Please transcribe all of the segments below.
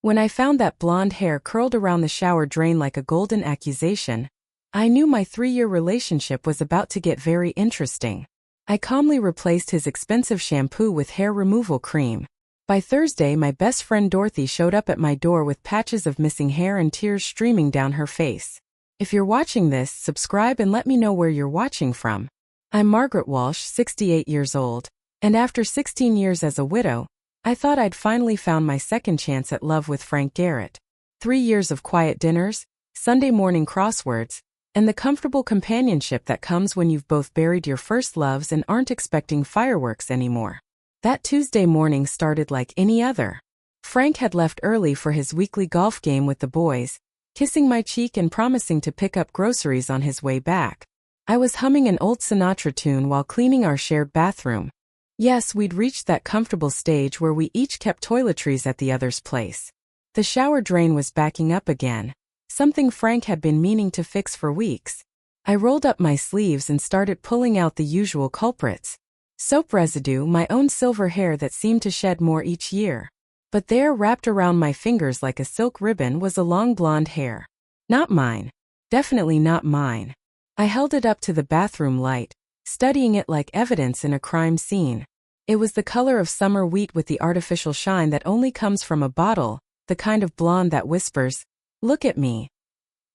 When I found that blonde hair curled around the shower drain like a golden accusation, I knew my 3-year relationship was about to get very interesting. I calmly replaced his expensive shampoo with hair removal cream. By Thursday, my best friend Dorothy showed up at my door with patches of missing hair and tears streaming down her face. If you're watching this, subscribe and let me know where you're watching from. I'm Margaret Walsh, 68 years old, and after 16 years as a widow, I thought I'd finally found my second chance at love with Frank Garrett. 3 years of quiet dinners, Sunday morning crosswords, and the comfortable companionship that comes when you've both buried your first loves and aren't expecting fireworks anymore. That Tuesday morning started like any other. Frank had left early for his weekly golf game with the boys, kissing my cheek and promising to pick up groceries on his way back. I was humming an old Sinatra tune while cleaning our shared bathroom. Yes, we'd reached that comfortable stage where we each kept toiletries at the other's place. The shower drain was backing up again, something Frank had been meaning to fix for weeks. I rolled up my sleeves and started pulling out the usual culprits. Soap residue, my own silver hair that seemed to shed more each year. But there, wrapped around my fingers like a silk ribbon, was a long blonde hair. Not mine. Definitely not mine. I held it up to the bathroom light, studying it like evidence in a crime scene. It was the color of summer wheat with the artificial shine that only comes from a bottle, the kind of blonde that whispers, "Look at me."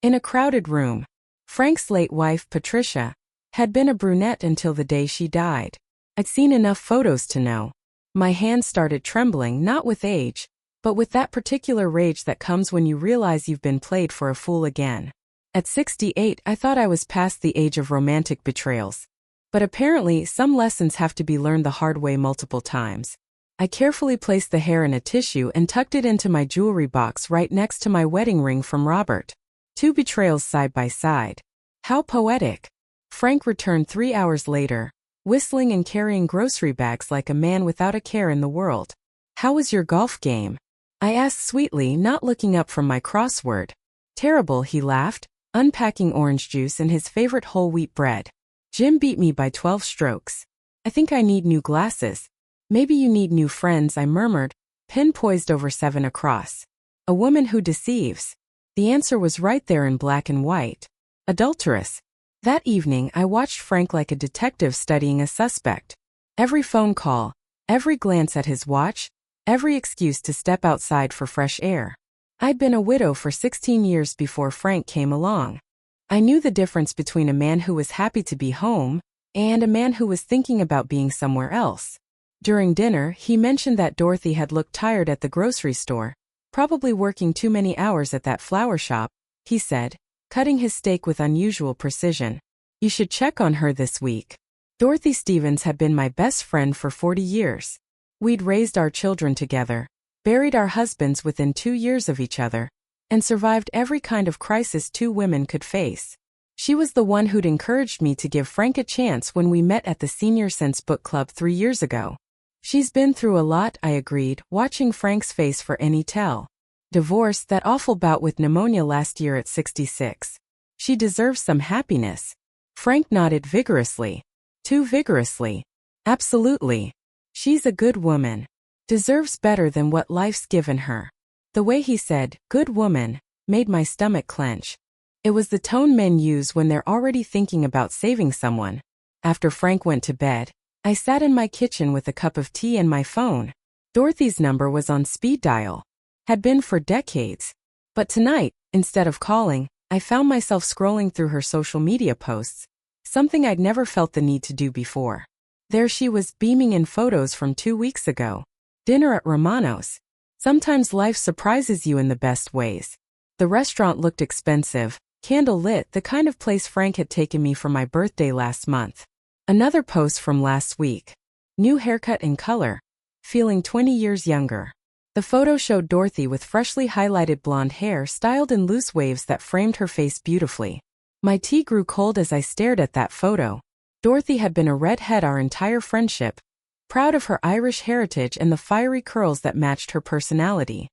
In a crowded room, Frank's late wife, Patricia, had been a brunette until the day she died. I'd seen enough photos to know. My hands started trembling, not with age, but with that particular rage that comes when you realize you've been played for a fool again. At 68, I thought I was past the age of romantic betrayals. But apparently, some lessons have to be learned the hard way multiple times. I carefully placed the hair in a tissue and tucked it into my jewelry box right next to my wedding ring from Robert. 2 betrayals side by side. How poetic. Frank returned 3 hours later, whistling and carrying grocery bags like a man without a care in the world. "How was your golf game?" I asked sweetly, not looking up from my crossword. "Terrible," he laughed, unpacking orange juice and his favorite whole wheat bread. "Jim beat me by 12 strokes. I think I need new glasses." "Maybe you need new friends," I murmured, pin poised over 7 across. "A woman who deceives." The answer was right there in black and white. Adulteress. That evening, I watched Frank like a detective studying a suspect. Every phone call, every glance at his watch, every excuse to step outside for fresh air. I'd been a widow for 16 years before Frank came along. I knew the difference between a man who was happy to be home and a man who was thinking about being somewhere else. During dinner, he mentioned that Dorothy had looked tired at the grocery store, probably working too many hours at that flower shop, he said, cutting his steak with unusual precision. "You should check on her this week." Dorothy Stevens had been my best friend for 40 years. We'd raised our children together, buried our husbands within 2 years of each other, and survived every kind of crisis 2 women could face. She was the one who'd encouraged me to give Frank a chance when we met at the Senior Sense Book Club 3 years ago. "She's been through a lot," I agreed, watching Frank's face for any tell. "Divorce, that awful bout with pneumonia last year at 66. She deserves some happiness." Frank nodded vigorously. Too vigorously. "Absolutely. She's a good woman. Deserves better than what life's given her." The way he said, "good woman," made my stomach clench. It was the tone men use when they're already thinking about saving someone. After Frank went to bed, I sat in my kitchen with a cup of tea and my phone. Dorothy's number was on speed dial. Had been for decades. But tonight, instead of calling, I found myself scrolling through her social media posts, something I'd never felt the need to do before. There she was, beaming in photos from 2 weeks ago. Dinner at Romano's. Sometimes life surprises you in the best ways. The restaurant looked expensive, candle-lit, the kind of place Frank had taken me for my birthday last month. Another post from last week. New haircut and color. Feeling 20 years younger. The photo showed Dorothy with freshly highlighted blonde hair styled in loose waves that framed her face beautifully. My tea grew cold as I stared at that photo. Dorothy had been a redhead our entire friendship, proud of her Irish heritage and the fiery curls that matched her personality.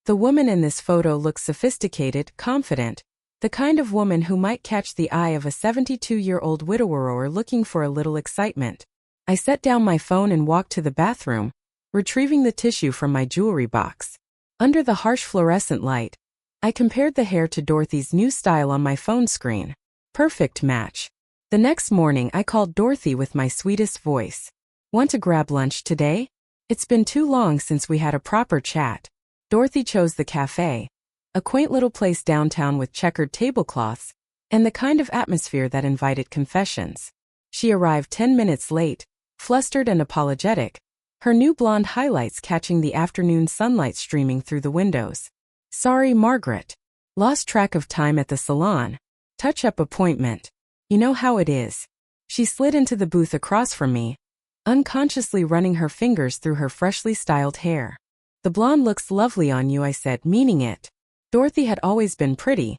The woman in this photo looked sophisticated, confident, the kind of woman who might catch the eye of a 72-year-old widower looking for a little excitement. I set down my phone and walked to the bathroom, retrieving the tissue from my jewelry box. Under the harsh fluorescent light, I compared the hair to Dorothy's new style on my phone screen. Perfect match. The next morning I called Dorothy with my sweetest voice. Want to grab lunch today? It's been too long since we had a proper chat. Dorothy chose the cafe, a quaint little place downtown with checkered tablecloths, and the kind of atmosphere that invited confessions. She arrived 10 minutes late, flustered and apologetic, her new blonde highlights catching the afternoon sunlight streaming through the windows. Sorry, Margaret. Lost track of time at the salon. Touch-up appointment. You know how it is. She slid into the booth across from me, unconsciously running her fingers through her freshly styled hair. The blonde looks lovely on you, I said, meaning it. Dorothy had always been pretty,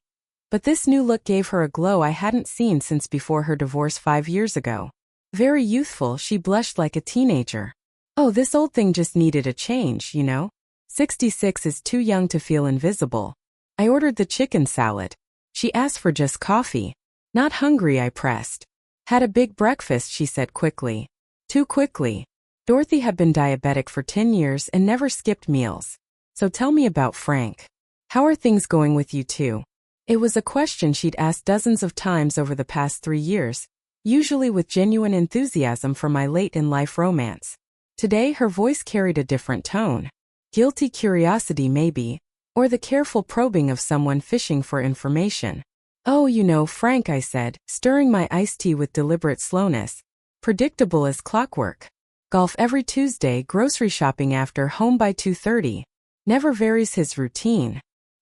but this new look gave her a glow I hadn't seen since before her divorce 5 years ago. Very youthful, she blushed like a teenager. Oh, this old thing just needed a change, you know? 66 is too young to feel invisible. I ordered the chicken salad. She asked for just coffee. Not hungry, I pressed. Had a big breakfast, she said quickly. Too quickly. Dorothy had been diabetic for 10 years and never skipped meals. So tell me about Frank. How are things going with you two? It was a question she'd asked dozens of times over the past 3 years, usually with genuine enthusiasm for my late-in-life romance. Today her voice carried a different tone. Guilty curiosity maybe, or the careful probing of someone fishing for information. Oh, you know, Frank, I said, stirring my iced tea with deliberate slowness. Predictable as clockwork. Golf every Tuesday, grocery shopping after home by 2:30. Never varies his routine.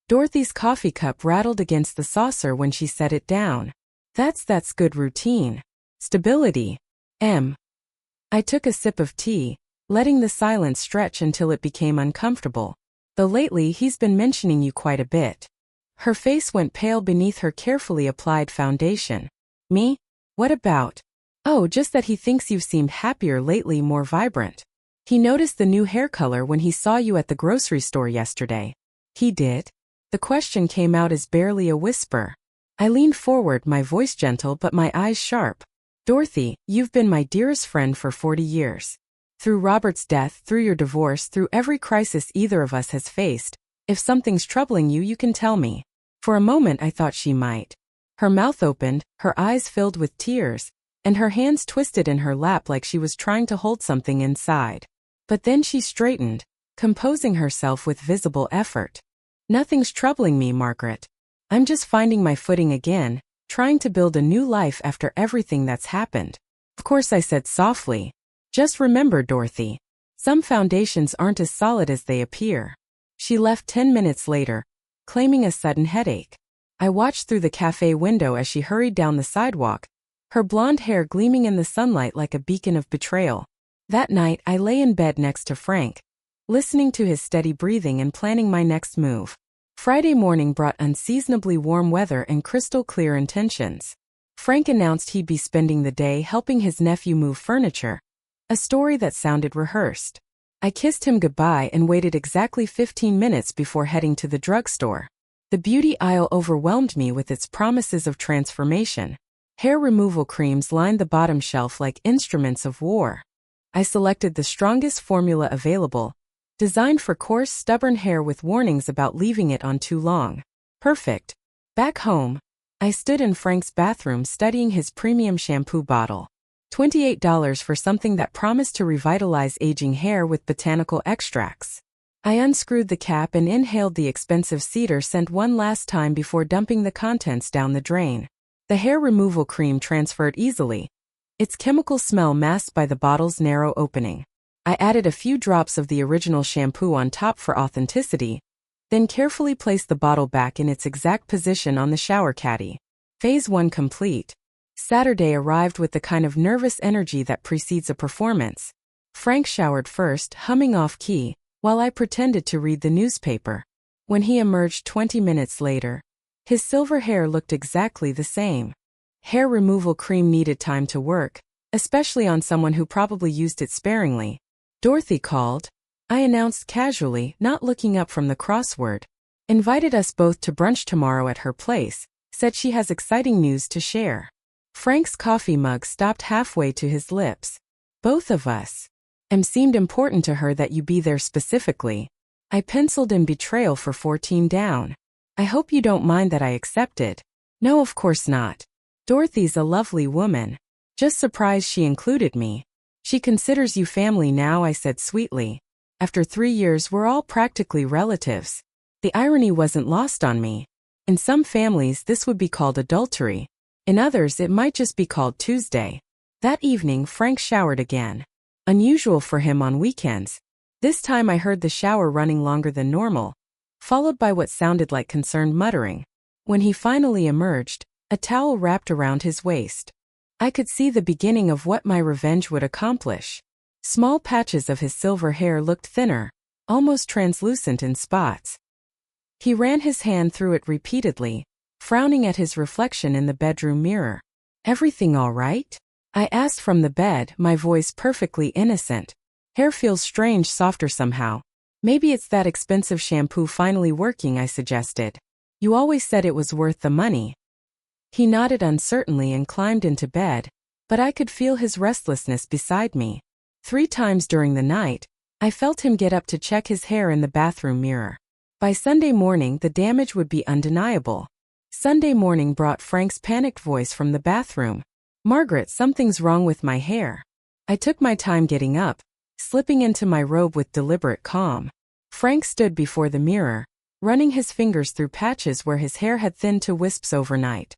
Dorothy's coffee cup rattled against the saucer when she set it down. That's good routine. Stability. I took a sip of tea, letting the silence stretch until it became uncomfortable. Though lately he's been mentioning you quite a bit. Her face went pale beneath her carefully applied foundation. Me? What about? Oh, just that he thinks you've seemed happier lately, more vibrant. He noticed the new hair color when he saw you at the grocery store yesterday. He did? The question came out as barely a whisper. I leaned forward, my voice gentle but my eyes sharp. Dorothy, you've been my dearest friend for 40 years. Through Robert's death, through your divorce, through every crisis either of us has faced. If something's troubling you, you can tell me. For a moment I thought she might. Her mouth opened, her eyes filled with tears, and her hands twisted in her lap like she was trying to hold something inside. But then she straightened, composing herself with visible effort. Nothing's troubling me, Margaret. I'm just finding my footing again, trying to build a new life after everything that's happened. Of course, I said softly. Just remember, Dorothy. Some foundations aren't as solid as they appear. She left 10 minutes later, claiming a sudden headache. I watched through the cafe window as she hurried down the sidewalk, her blonde hair gleaming in the sunlight like a beacon of betrayal. That night, I lay in bed next to Frank, listening to his steady breathing and planning my next move. Friday morning brought unseasonably warm weather and crystal clear intentions. Frank announced he'd be spending the day helping his nephew move furniture, a story that sounded rehearsed. I kissed him goodbye and waited exactly 15 minutes before heading to the drugstore. The beauty aisle overwhelmed me with its promises of transformation. Hair removal creams lined the bottom shelf like instruments of war. I selected the strongest formula available, designed for coarse, stubborn hair with warnings about leaving it on too long. Perfect. Back home, I stood in Frank's bathroom studying his premium shampoo bottle. $28 for something that promised to revitalize aging hair with botanical extracts. I unscrewed the cap and inhaled the expensive cedar scent one last time before dumping the contents down the drain. The hair removal cream transferred easily, its chemical smell masked by the bottle's narrow opening. I added a few drops of the original shampoo on top for authenticity, then carefully placed the bottle back in its exact position on the shower caddy. Phase 1 complete. Saturday arrived with the kind of nervous energy that precedes a performance. Frank showered first, humming off-key, while I pretended to read the newspaper. When he emerged 20 minutes later, his silver hair looked exactly the same. Hair removal cream needed time to work, especially on someone who probably used it sparingly. Dorothy called. I announced casually, not looking up from the crossword. Invited us both to brunch tomorrow at her place, said she has exciting news to share. Frank's coffee mug stopped halfway to his lips. Both of us. Seemed important to her that you be there specifically. I penciled in betrayal for 14 down. I hope you don't mind that I accepted. No, of course not. Dorothy's a lovely woman. Just surprised she included me. She considers you family now, I said sweetly. After 3 years, we're all practically relatives. The irony wasn't lost on me. In some families, this would be called adultery. In others, it might just be called Tuesday. That evening, Frank showered again. Unusual for him on weekends. This time I heard the shower running longer than normal, followed by what sounded like concerned muttering. When he finally emerged, a towel wrapped around his waist. I could see the beginning of what my revenge would accomplish. Small patches of his silver hair looked thinner, almost translucent in spots. He ran his hand through it repeatedly, frowning at his reflection in the bedroom mirror. Everything all right? I asked from the bed, my voice perfectly innocent. Hair feels strange, softer somehow. Maybe it's that expensive shampoo finally working, I suggested. You always said it was worth the money. He nodded uncertainly and climbed into bed, but I could feel his restlessness beside me. 3 times during the night, I felt him get up to check his hair in the bathroom mirror. By Sunday morning, the damage would be undeniable. Sunday morning brought Frank's panicked voice from the bathroom. Margaret, something's wrong with my hair. I took my time getting up, slipping into my robe with deliberate calm. Frank stood before the mirror, running his fingers through patches where his hair had thinned to wisps overnight.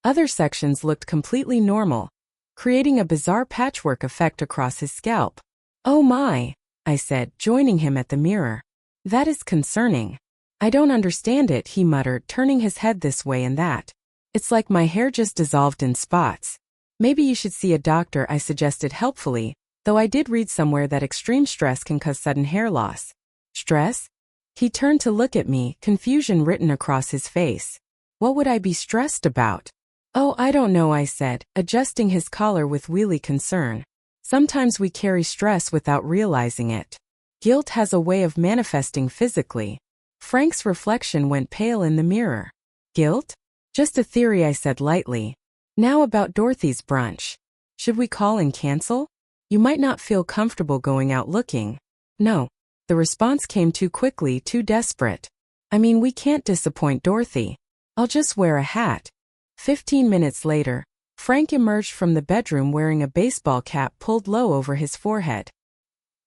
Other sections looked completely normal, creating a bizarre patchwork effect across his scalp. Oh my, I said, joining him at the mirror. That is concerning. I don't understand it, he muttered, turning his head this way and that. It's like my hair just dissolved in spots. Maybe you should see a doctor, I suggested helpfully, though I did read somewhere that extreme stress can cause sudden hair loss. Stress? He turned to look at me, confusion written across his face. What would I be stressed about? Oh, I don't know, I said, adjusting his collar with wheelie concern. Sometimes we carry stress without realizing it. Guilt has a way of manifesting physically. Frank's reflection went pale in the mirror. Guilt? Just a theory, I said lightly. Now about Dorothy's brunch. Should we call and cancel? You might not feel comfortable going out looking. No. The response came too quickly, too desperate. I mean, we can't disappoint Dorothy. I'll just wear a hat. 15 minutes later, Frank emerged from the bedroom wearing a baseball cap pulled low over his forehead.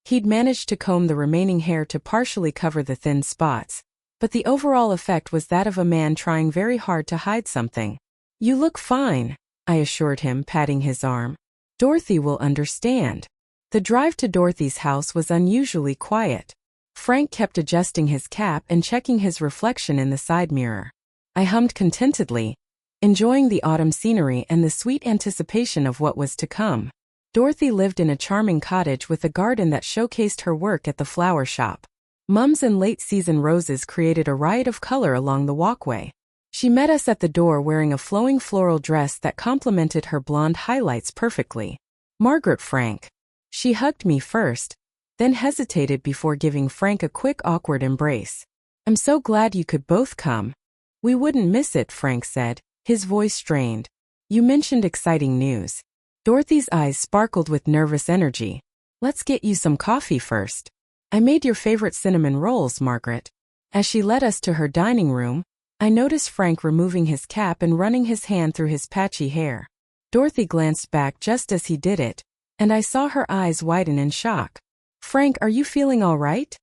He'd managed to comb the remaining hair to partially cover the thin spots, but the overall effect was that of a man trying very hard to hide something. You look fine, I assured him, patting his arm. Dorothy will understand. The drive to Dorothy's house was unusually quiet. Frank kept adjusting his cap and checking his reflection in the side mirror. I hummed contentedly, enjoying the autumn scenery and the sweet anticipation of what was to come. Dorothy lived in a charming cottage with a garden that showcased her work at the flower shop. Mums and late-season roses created a riot of color along the walkway. She met us at the door wearing a flowing floral dress that complemented her blonde highlights perfectly. Margaret, Frank. She hugged me first, then hesitated before giving Frank a quick, awkward embrace. I'm so glad you could both come. We wouldn't miss it, Frank said, his voice strained. You mentioned exciting news. Dorothy's eyes sparkled with nervous energy. Let's get you some coffee first. I made your favorite cinnamon rolls, Margaret. As she led us to her dining room, I noticed Frank removing his cap and running his hand through his patchy hair. Dorothy glanced back just as he did it, and I saw her eyes widen in shock. Frank, are you feeling all right?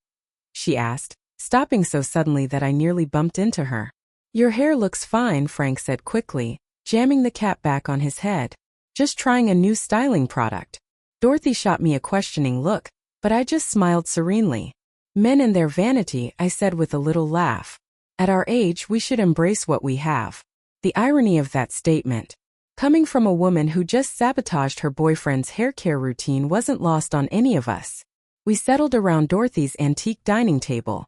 She asked, stopping so suddenly that I nearly bumped into her. Your hair looks fine, Frank said quickly, jamming the cap back on his head. Just trying a new styling product. Dorothy shot me a questioning look, but I just smiled serenely. Men and their vanity, I said with a little laugh. At our age, we should embrace what we have. The irony of that statement, coming from a woman who just sabotaged her boyfriend's hair care routine, wasn't lost on any of us. We settled around Dorothy's antique dining table.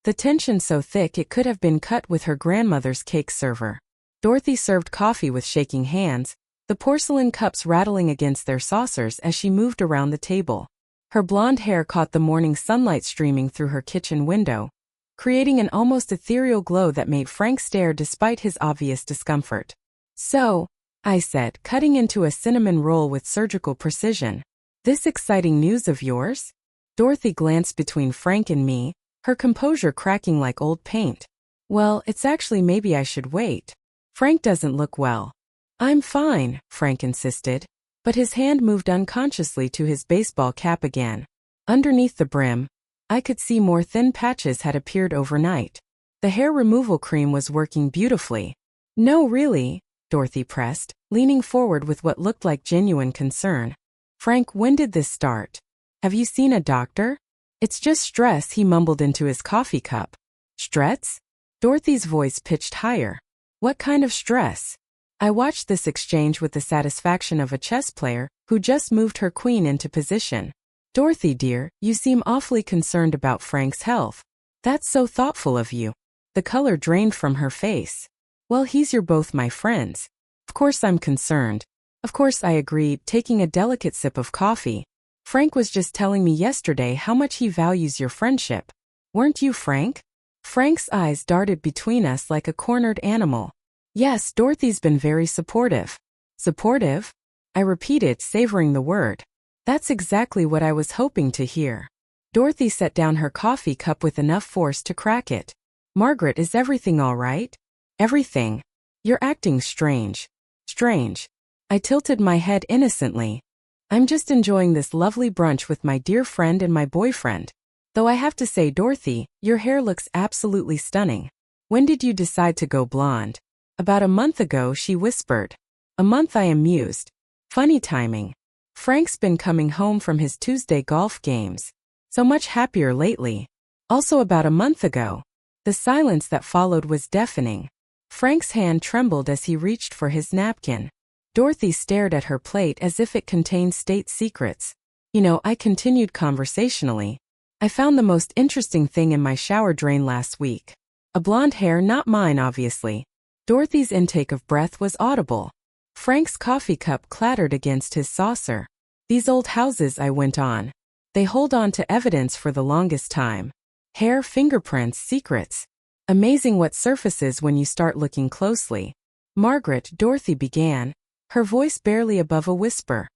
The tension so thick it could have been cut with her grandmother's cake server. Dorothy served coffee with shaking hands, the porcelain cups rattling against their saucers as she moved around the table. Her blonde hair caught the morning sunlight streaming through her kitchen window, creating an almost ethereal glow that made Frank stare despite his obvious discomfort. So, I said, cutting into a cinnamon roll with surgical precision. This exciting news of yours? Dorothy glanced between Frank and me, her composure cracking like old paint. Well, it's actually maybe I should wait. Frank doesn't look well. I'm fine, Frank insisted. But his hand moved unconsciously to his baseball cap again. Underneath the brim, I could see more thin patches had appeared overnight. The hair removal cream was working beautifully. No, really, Dorothy pressed, leaning forward with what looked like genuine concern. Frank, when did this start? Have you seen a doctor? It's just stress, he mumbled into his coffee cup. Stress? Dorothy's voice pitched higher. What kind of stress? I watched this exchange with the satisfaction of a chess player who just moved her queen into position. Dorothy dear, you seem awfully concerned about Frank's health. That's so thoughtful of you. The color drained from her face. Well, you're both my friends. Of course I'm concerned. Of course I agreed, taking a delicate sip of coffee. Frank was just telling me yesterday how much he values your friendship. Weren't you, Frank? Frank's eyes darted between us like a cornered animal. Yes, Dorothy's been very supportive. Supportive? I repeated, savoring the word. That's exactly what I was hoping to hear. Dorothy set down her coffee cup with enough force to crack it. Margaret, is everything all right? Everything. You're acting strange. Strange. I tilted my head innocently. I'm just enjoying this lovely brunch with my dear friend and my boyfriend. Though I have to say, Dorothy, your hair looks absolutely stunning. When did you decide to go blonde? About a month ago, she whispered. A month, I amused. Funny timing. Frank's been coming home from his Tuesday golf games. So much happier lately. Also about a month ago. The silence that followed was deafening. Frank's hand trembled as he reached for his napkin. Dorothy stared at her plate as if it contained state secrets. You know, I continued conversationally. I found the most interesting thing in my shower drain last week. A blonde hair, not mine obviously. Dorothy's intake of breath was audible. Frank's coffee cup clattered against his saucer. These old houses, I went on. They hold on to evidence for the longest time. Hair, fingerprints, secrets. Amazing what surfaces when you start looking closely. Margaret, Dorothy began, her voice barely above a whisper.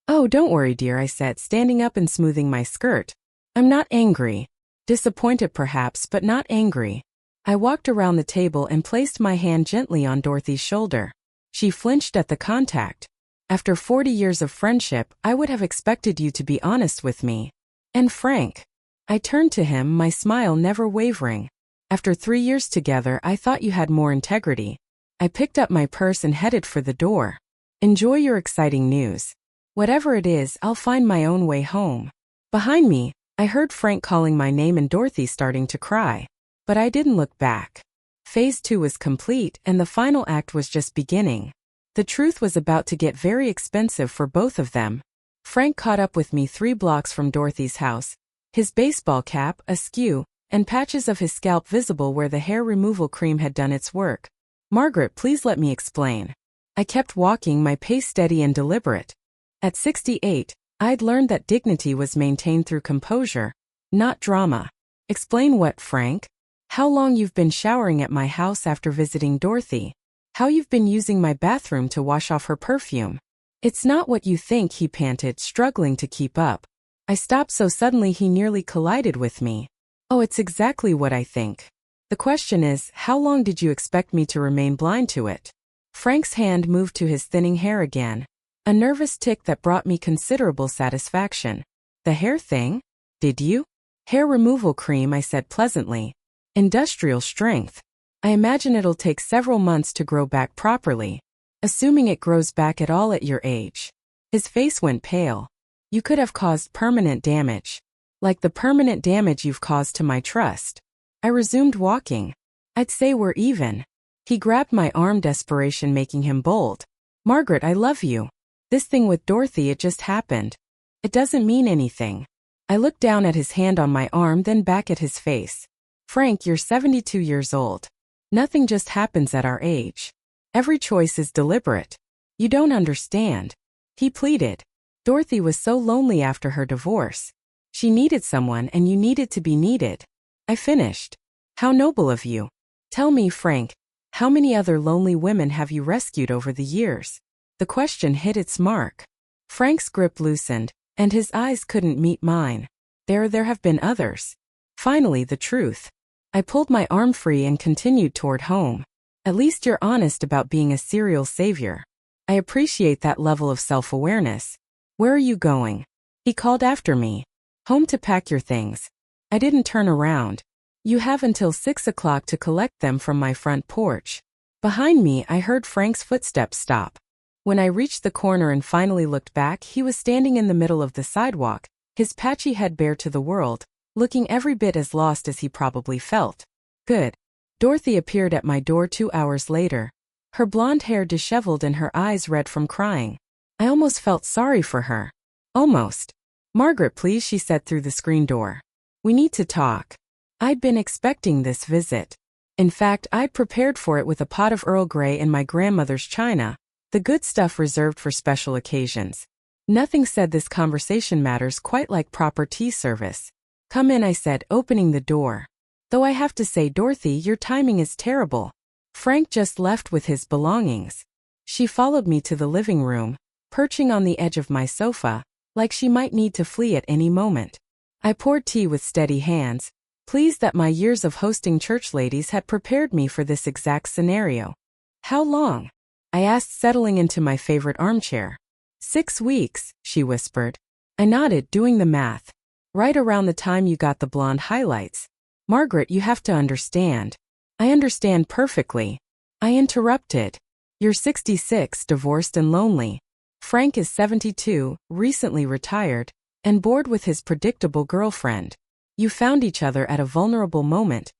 Oh, don't worry, dear, I said, standing up and smoothing my skirt. I'm not angry. Disappointed perhaps, but not angry. I walked around the table and placed my hand gently on Dorothy's shoulder. She flinched at the contact. After 40 years of friendship, I would have expected you to be honest with me. And frank. I turned to him, my smile never wavering. After 3 years together, I thought you had more integrity. I picked up my purse and headed for the door. Enjoy your exciting news. Whatever it is, I'll find my own way home. Behind me, I heard Frank calling my name and Dorothy starting to cry. But I didn't look back. Phase 2 was complete and the final act was just beginning. The truth was about to get very expensive for both of them. Frank caught up with me 3 blocks from Dorothy's house, his baseball cap askew, and patches of his scalp visible where the hair removal cream had done its work. Margaret, please let me explain. I kept walking, my pace steady and deliberate. At 68, I'd learned that dignity was maintained through composure, not drama. Explain what, Frank? How long you've been showering at my house after visiting Dorothy. How you've been using my bathroom to wash off her perfume. It's not what you think, he panted, struggling to keep up. I stopped so suddenly he nearly collided with me. Oh, it's exactly what I think. The question is, how long did you expect me to remain blind to it? Frank's hand moved to his thinning hair again. A nervous tick that brought me considerable satisfaction. The hair thing? Did you? Hair removal cream, I said pleasantly. Industrial strength. I imagine it'll take several months to grow back properly. Assuming it grows back at all at your age. His face went pale. You could have caused permanent damage. Like the permanent damage you've caused to my trust. I resumed walking. I'd say we're even. He grabbed my arm, desperation making him bold. Margaret, I love you. This thing with Dorothy, it just happened. It doesn't mean anything. I looked down at his hand on my arm, then back at his face. Frank, you're 72 years old. Nothing just happens at our age. Every choice is deliberate. You don't understand. He pleaded. Dorothy was so lonely after her divorce. She needed someone and you needed to be needed. I finished. How noble of you. Tell me, Frank, how many other lonely women have you rescued over the years? The question hit its mark. Frank's grip loosened, and his eyes couldn't meet mine. There have been others. Finally, the truth. I pulled my arm free and continued toward home. At least you're honest about being a serial savior. I appreciate that level of self-awareness. Where are you going? He called after me. Home to pack your things. I didn't turn around. You have until 6 o'clock to collect them from my front porch. Behind me, I heard Frank's footsteps stop. When I reached the corner and finally looked back, he was standing in the middle of the sidewalk, his patchy head bare to the world, looking every bit as lost as he probably felt. Good. Dorothy appeared at my door 2 hours later. Her blonde hair disheveled and her eyes red from crying. I almost felt sorry for her. Almost. Margaret, please, she said through the screen door. We need to talk. I'd been expecting this visit. In fact, I'd prepared for it with a pot of Earl Grey in my grandmother's china, the good stuff reserved for special occasions. Nothing said this conversation matters quite like proper tea service. Come in, I said, opening the door. Though I have to say, Dorothy, your timing is terrible. Frank just left with his belongings. She followed me to the living room, perching on the edge of my sofa, like she might need to flee at any moment. I poured tea with steady hands, pleased that my years of hosting church ladies had prepared me for this exact scenario. How long? I asked, settling into my favorite armchair. 6 weeks, she whispered. I nodded, doing the math. Right around the time you got the blonde highlights. Margaret, you have to understand. I understand perfectly. I interrupted. You're 66, divorced and lonely. Frank is 72, recently retired, and bored with his predictable girlfriend. You found each other at a vulnerable moment,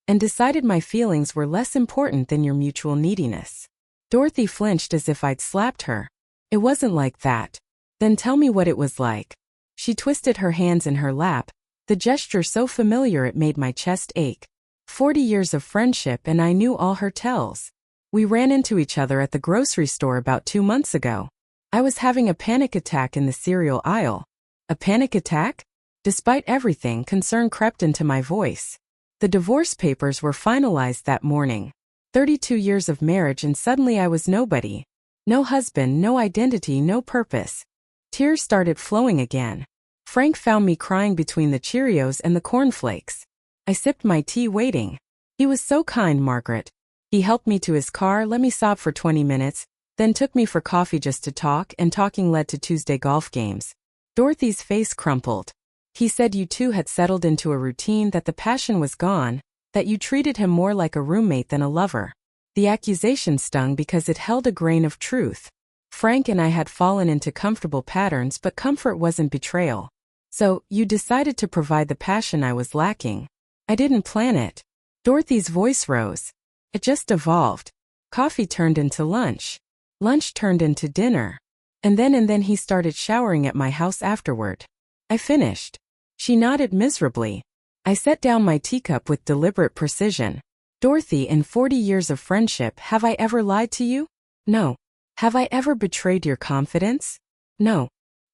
and decided my feelings were less important than your mutual neediness. Dorothy flinched as if I'd slapped her. It wasn't like that. Then tell me what it was like. She twisted her hands in her lap, the gesture so familiar it made my chest ache. 40 years of friendship and I knew all her tells. We ran into each other at the grocery store about 2 months ago. I was having a panic attack in the cereal aisle. A panic attack? Despite everything, concern crept into my voice. The divorce papers were finalized that morning. 32 years of marriage and suddenly I was nobody. No husband, no identity, no purpose. Tears started flowing again. Frank found me crying between the Cheerios and the cornflakes. I sipped my tea waiting. He was so kind, Margaret. He helped me to his car, let me sob for 20 minutes, then took me for coffee just to talk, and talking led to Tuesday golf games. Dorothy's face crumpled. He said you two had settled into a routine, that the passion was gone, that you treated him more like a roommate than a lover. The accusation stung because it held a grain of truth. Frank and I had fallen into comfortable patterns, but comfort wasn't betrayal. So, you decided to provide the passion I was lacking. I didn't plan it. Dorothy's voice rose. It just evolved. Coffee turned into lunch. Lunch turned into dinner. And then he started showering at my house afterward. I finished. She nodded miserably. I set down my teacup with deliberate precision. Dorothy, in 40 years of friendship, have I ever lied to you? No. Have I ever betrayed your confidence? No.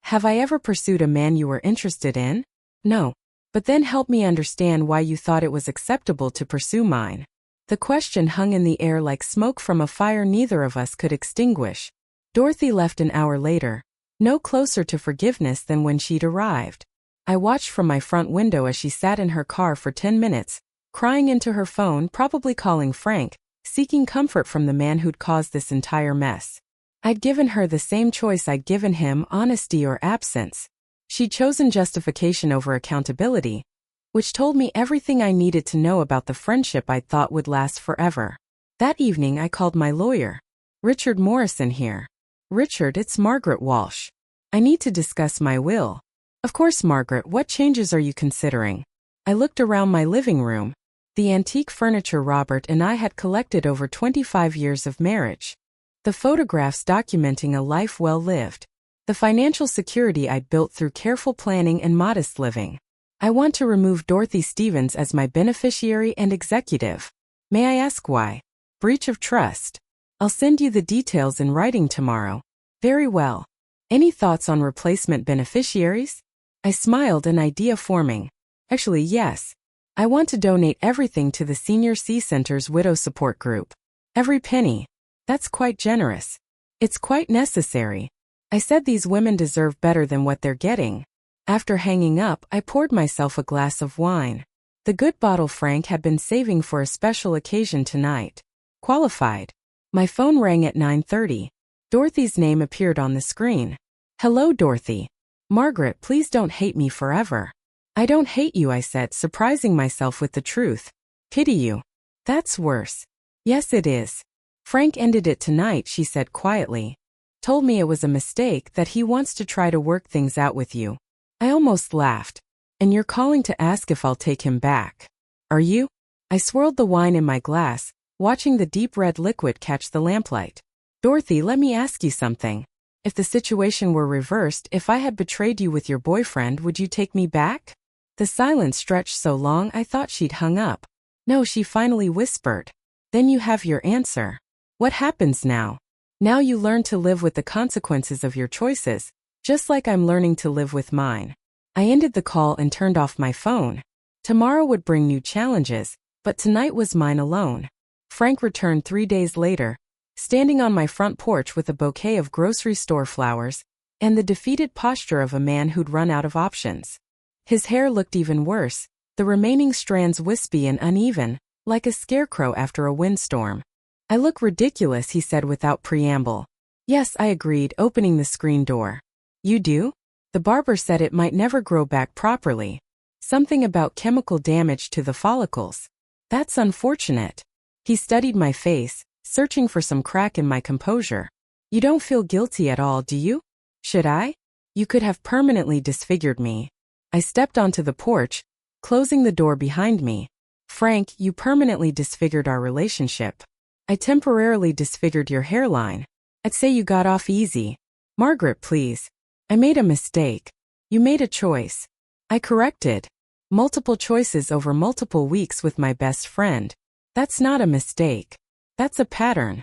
Have I ever pursued a man you were interested in? No. But then help me understand why you thought it was acceptable to pursue mine. The question hung in the air like smoke from a fire neither of us could extinguish. Dorothy left an hour later, no closer to forgiveness than when she'd arrived. I watched from my front window as she sat in her car for 10 minutes, crying into her phone, probably calling Frank, seeking comfort from the man who'd caused this entire mess. I'd given her the same choice I'd given him, honesty or absence. She'd chosen justification over accountability, which told me everything I needed to know about the friendship I'd thought would last forever. That evening I called my lawyer. Richard Morrison here. Richard, it's Margaret Walsh. I need to discuss my will. Of course, Margaret, what changes are you considering? I looked around my living room. The antique furniture Robert and I had collected over 25 years of marriage. The photographs documenting a life well lived. The financial security I'd built through careful planning and modest living. I want to remove Dorothy Stevens as my beneficiary and executive. May I ask why? Breach of trust. I'll send you the details in writing tomorrow. Very well. Any thoughts on replacement beneficiaries? I smiled, an idea forming. Actually, yes. I want to donate everything to the Senior C Center's Widow Support Group. Every penny. That's quite generous. It's quite necessary. I said these women deserve better than what they're getting. After hanging up, I poured myself a glass of wine. The good bottle Frank had been saving for a special occasion tonight. Qualified. My phone rang at 9:30. Dorothy's name appeared on the screen. Hello, Dorothy. Margaret, please don't hate me forever. I don't hate you, I said, surprising myself with the truth. Pity you. That's worse. Yes, it is. Frank ended it tonight, she said quietly. Told me it was a mistake, that he wants to try to work things out with you. I almost laughed. And you're calling to ask if I'll take him back. Are you? I swirled the wine in my glass, watching the deep red liquid catch the lamplight. Dorothy, let me ask you something. If the situation were reversed, if I had betrayed you with your boyfriend, would you take me back? The silence stretched so long I thought she'd hung up. No, she finally whispered. Then you have your answer. What happens now? Now you learn to live with the consequences of your choices, just like I'm learning to live with mine. I ended the call and turned off my phone. Tomorrow would bring new challenges, but tonight was mine alone. Frank returned 3 days later, standing on my front porch with a bouquet of grocery store flowers and the defeated posture of a man who'd run out of options. His hair looked even worse, the remaining strands wispy and uneven, like a scarecrow after a windstorm. I look ridiculous, he said without preamble. Yes, I agreed, opening the screen door. You do? The barber said it might never grow back properly. Something about chemical damage to the follicles. That's unfortunate. He studied my face, searching for some crack in my composure. You don't feel guilty at all, do you? Should I? You could have permanently disfigured me. I stepped onto the porch, closing the door behind me. Frank, you permanently disfigured our relationship. I temporarily disfigured your hairline. I'd say you got off easy. Margaret, please. I made a mistake. You made a choice. I corrected. Multiple choices over multiple weeks with my best friend. That's not a mistake. That's a pattern.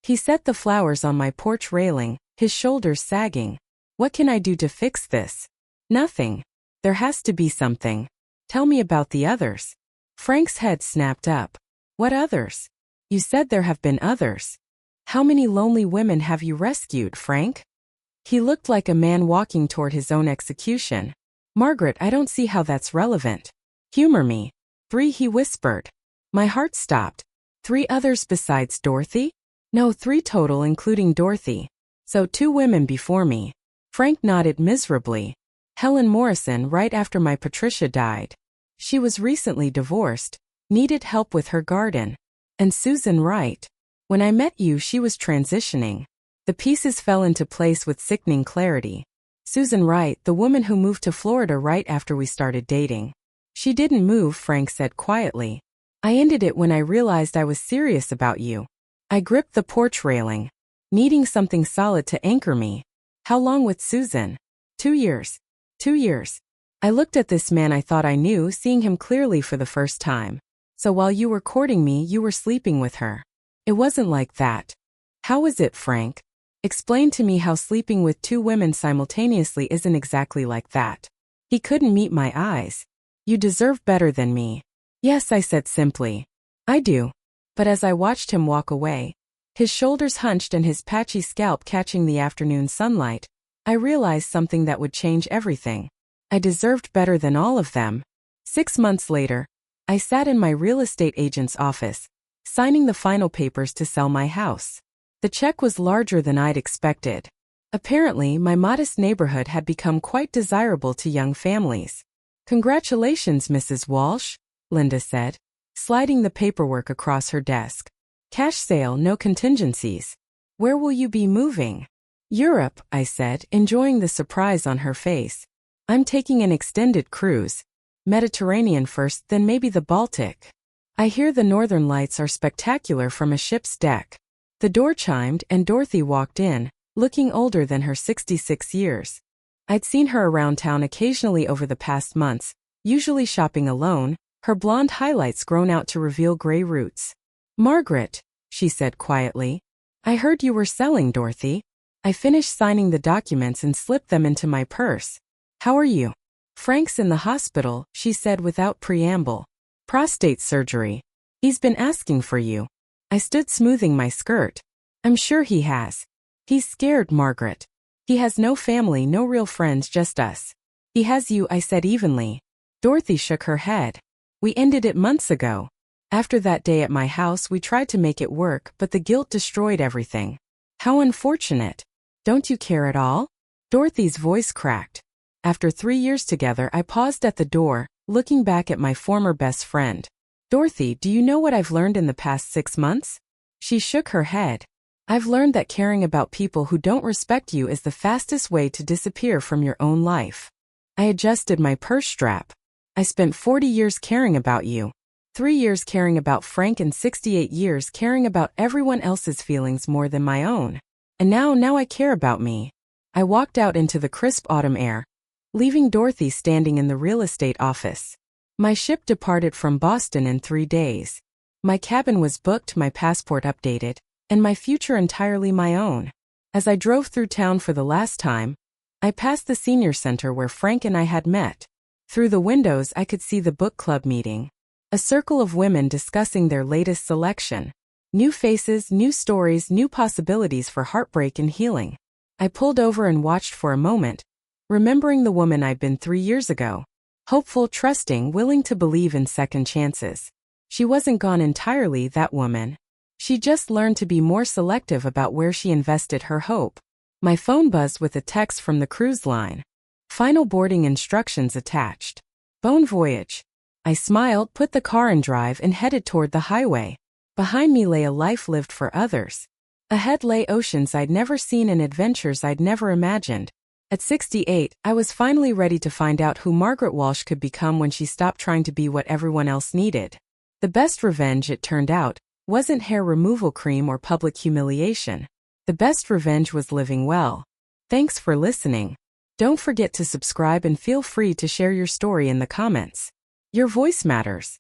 He set the flowers on my porch railing, his shoulders sagging. What can I do to fix this? Nothing. There has to be something. Tell me about the others. Frank's head snapped up. What others? You said there have been others. How many lonely women have you rescued, Frank? He looked like a man walking toward his own execution. Margaret, I don't see how that's relevant. Humor me. 3, he whispered. My heart stopped. 3 others besides Dorothy? No, 3 total including Dorothy. So 2 women before me. Frank nodded miserably. Helen Morrison right after my Patricia died. She was recently divorced, needed help with her garden. And Susan Wright. When I met you, she was transitioning. The pieces fell into place with sickening clarity. Susan Wright, the woman who moved to Florida right after we started dating. She didn't move, Frank said quietly. I ended it when I realized I was serious about you. I gripped the porch railing, needing something solid to anchor me. How long with Susan? 2 years. 2 years. I looked at this man I thought I knew, seeing him clearly for the first time. So while you were courting me, you were sleeping with her. It wasn't like that. How is it, Frank? Explain to me how sleeping with 2 women simultaneously isn't exactly like that. He couldn't meet my eyes. You deserve better than me. Yes, I said simply. I do. But as I watched him walk away, his shoulders hunched and his patchy scalp catching the afternoon sunlight, I realized something that would change everything. I deserved better than all of them. 6 months later, I sat in my real estate agent's office, signing the final papers to sell my house. The check was larger than I'd expected. Apparently, my modest neighborhood had become quite desirable to young families. Congratulations, Mrs. Walsh, Linda said, sliding the paperwork across her desk. Cash sale, no contingencies. Where will you be moving? Europe, I said, enjoying the surprise on her face. I'm taking an extended cruise. Mediterranean first, then maybe the Baltic. I hear the northern lights are spectacular from a ship's deck. The door chimed and Dorothy walked in, looking older than her 66 years. I'd seen her around town occasionally over the past months, usually shopping alone, her blonde highlights grown out to reveal gray roots. Margaret, she said quietly. I heard you were selling, Dorothy. I finished signing the documents and slipped them into my purse. How are you? Frank's in the hospital, she said without preamble. Prostate surgery. He's been asking for you. I stood smoothing my skirt. I'm sure he has. He's scared, Margaret. He has no family, no real friends, just us. He has you, I said evenly. Dorothy shook her head. We ended it months ago. After that day at my house, we tried to make it work, but the guilt destroyed everything. How unfortunate. Don't you care at all? Dorothy's voice cracked. After 3 years together, I paused at the door, looking back at my former best friend. Dorothy, do you know what I've learned in the past 6 months? She shook her head. I've learned that caring about people who don't respect you is the fastest way to disappear from your own life. I adjusted my purse strap. I spent 40 years caring about you. 3 years caring about Frank and 68 years caring about everyone else's feelings more than my own. And now I care about me. I walked out into the crisp autumn air, leaving Dorothy standing in the real estate office. My ship departed from Boston in 3 days. My cabin was booked, my passport updated, and my future entirely my own. As I drove through town for the last time, I passed the senior center where Frank and I had met. Through the windows I could see the book club meeting. A circle of women discussing their latest selection. New faces, new stories, new possibilities for heartbreak and healing. I pulled over and watched for a moment, remembering the woman I'd been 3 years ago. Hopeful, trusting, willing to believe in second chances. She wasn't gone entirely, that woman. She just learned to be more selective about where she invested her hope. My phone buzzed with a text from the cruise line. Final boarding instructions attached. Bon voyage. I smiled, put the car in drive, and headed toward the highway. Behind me lay a life lived for others. Ahead lay oceans I'd never seen and adventures I'd never imagined. At 68, I was finally ready to find out who Margaret Walsh could become when she stopped trying to be what everyone else needed. The best revenge, it turned out, wasn't hair removal cream or public humiliation. The best revenge was living well. Thanks for listening. Don't forget to subscribe and feel free to share your story in the comments. Your voice matters.